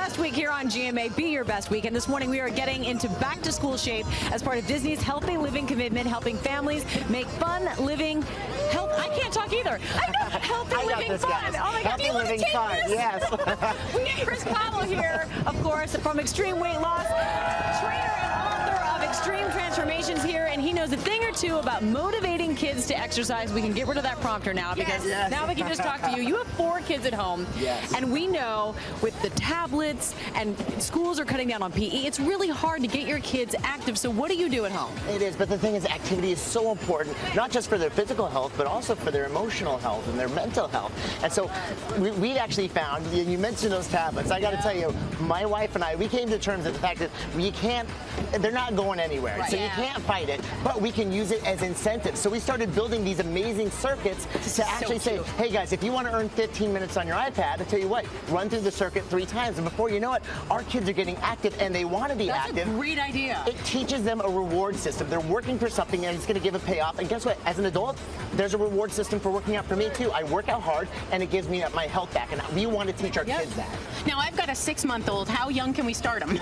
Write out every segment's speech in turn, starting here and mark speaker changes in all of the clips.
Speaker 1: best week here on GMA. Be your best week. And this morning we are getting into back to school shape as part of Disney's Healthy Living commitment, helping families make fun living. I can't talk either. I know, healthy living fun. Oh my God,
Speaker 2: healthy living fun. Yes.
Speaker 1: We have Chris Powell here, of course, from Extreme Weight Loss, trainer and author of Extreme Transformations here, and he knows a thing or two about motivating kids to exercise. We can get rid of that prompter now because now we can just talk to you. You have 4 kids at home, and we know with the tablets and schools are cutting down on PE, it's really hard to get your kids active. So what do you do at home?
Speaker 2: It is, but the thing is, activity is so important, not just for their physical health, but also for their emotional health and their mental health. And so we actually found, you mentioned those tablets, I got to tell you, my wife and I, we came to terms with the fact that they're not going anywhere. So you can't fight it, but we can use it as incentives. So we started building these amazing circuits to actually say, hey guys, if you want to earn 15 minutes on your iPad, I'll tell you what, run through the circuit 3 times. And before you know it, our kids are getting active and they want to be active.
Speaker 1: That's a great idea.
Speaker 2: It teaches them a reward system. They're working for something and it's going to give a payoff. And guess what? As an adult, there's a reward system for working out for me too. I work out hard and it gives me my health back. And we want to teach our kids that.
Speaker 3: Now, I've got a 6-month-old. How young can we start them?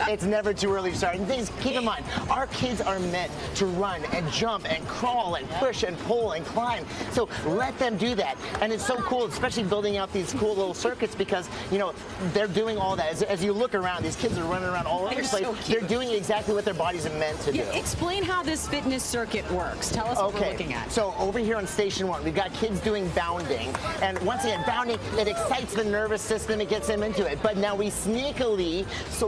Speaker 2: It's never too early to start. And things, keep in mind, our kids are meant to run and jump and crawl and push and pull and climb. So let them do that. And it's so cool, especially building out these cool little circuits because, you know, they're doing all that. As you look around, these kids are running around all over the place. They're doing exactly what their bodies are meant to do.
Speaker 1: Explain how this fitness circuit works. Tell us what we're looking at.
Speaker 2: So over here on Station 1, we've got kids doing bounding. And once again, bounding, it excites the nervous system. It gets them into it. But now we sneakily,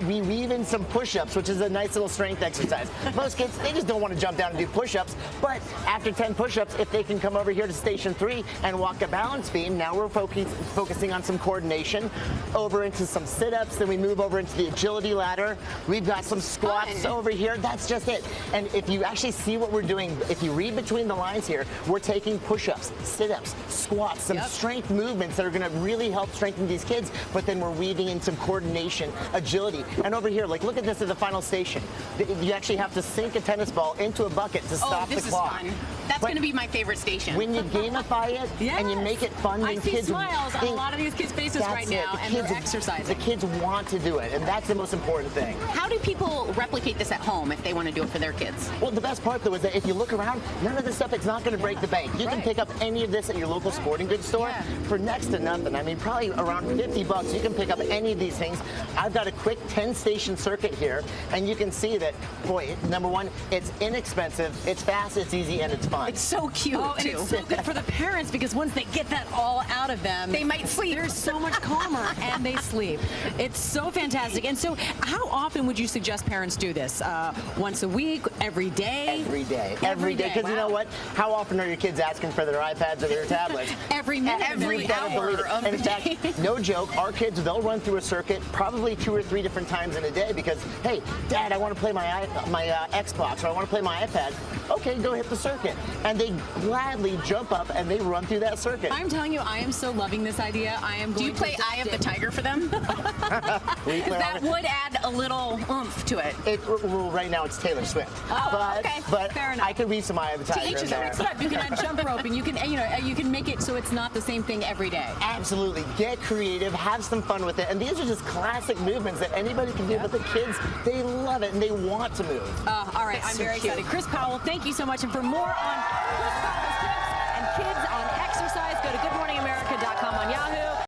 Speaker 2: we weave in some push-ups, which is a nice little strength exercise. Most kids, they just don't want to jump down and do push-ups. But after 10 push-ups, if they can come over here to Station 3 and walk a balance beam, now we're focusing on some coordination. Over into some sit-ups, then we move over into the agility ladder. We've got some squats over here. That's just it. And if you actually see what we're doing, if you read between the lines here, we're taking push-ups, sit-ups, squats, some strength movements that are going to really help strengthen these kids, but then we're weaving in some coordination, agility. And over here, like, look at this at the final station. You actually have to sink a tennis ball into a bucket to stop the clock.
Speaker 3: This is fun. That's going to be my favorite station.
Speaker 2: When you gamify it and you make it fun, then
Speaker 1: I see
Speaker 2: kids
Speaker 1: smiles on a lot of these kids' faces right now, and they're exercising.
Speaker 2: The kids want to do it, and that's the most important thing.
Speaker 3: How do people replicate this at home if they want to do it for their kids?
Speaker 2: Well, the best part, though, is that if you look around, none of this stuff, it's not going to break the bank. You can pick up any of this at your local sporting goods store for next to nothing. I mean, probably around 50 bucks, you can pick up any of these things. I've got a quick 10-station circuit here, and you can see that, boy, number one, it's inexpensive, it's fast, it's easy, and it's fun.
Speaker 3: It's so cute,
Speaker 1: and it's so good for the parents because once they get that all out of them,
Speaker 3: they might sleep.
Speaker 1: They're so much calmer and they sleep. It's so fantastic. And so how often would you suggest parents do this? Once a week? Every day?
Speaker 2: Every day. Every day. Because you know what? How often are your kids asking for their iPads or their tablets?
Speaker 1: Every minute.
Speaker 3: Every hour of the day.
Speaker 2: In fact, no joke, our kids, they'll run through a circuit probably 2 or 3 different times in a day because, hey, Dad, I want to play my Xbox or I want to play my iPad. Okay, go hit the circuit. And they gladly jump up and they run through that circuit.
Speaker 1: I'm telling you, I am so loving this idea. I am going
Speaker 3: to. Do you play Eye of the Tiger for them? That would add a little oomph to it.
Speaker 2: Well, right now it's Taylor Swift. But
Speaker 1: fair enough.
Speaker 2: I could read some Eye of the Tiger in there.
Speaker 1: You can add jump rope, and you can make it so it's not the same thing every day.
Speaker 2: Absolutely. Get creative, have some fun with it. And these are just classic movements that anybody can do, but the kids, they love it and they want to move.
Speaker 1: All right, I'm very excited. Chris Powell, thank you so much. And for more on Chris Powell's tips and kids on exercise, go to goodmorningamerica.com on Yahoo.